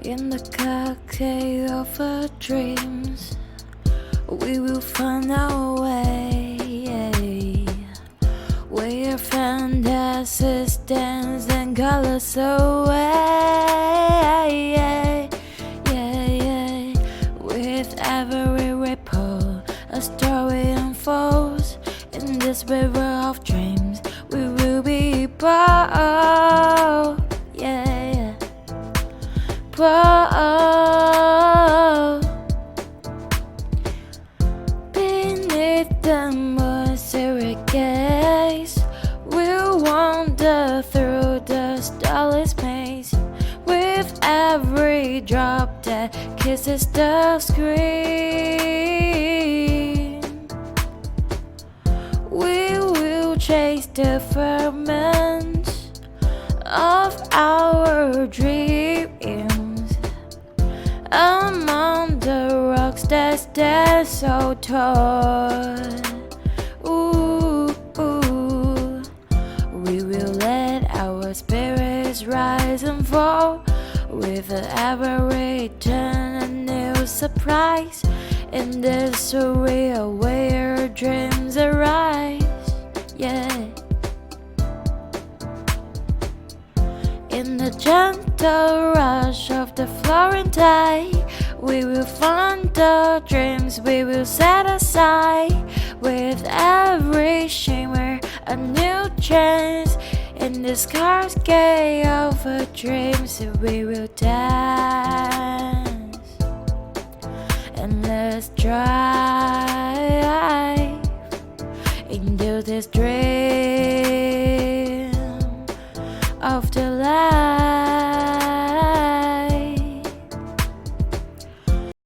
In the cocktail of our dreams, we will find our way, where fantasies dance and colors away. With every ripple, a story unfolds. In this river of dreams, we will be bold. Beneath the moon's gaze, we'll wander through the starless maze. With every drop that kisses the screen, we will chase the ferments of our dreams among the rocks that stand so tall. We will let our spirits rise and fall, with ever return a new surprise. In this surreal where dreams arise. In the gentle rush of the flowing tide, we will find the dreams we will set aside. With every shimmer, a new chance. In this cascade of our dreams, we will dance. And let's drive into this dream of the light.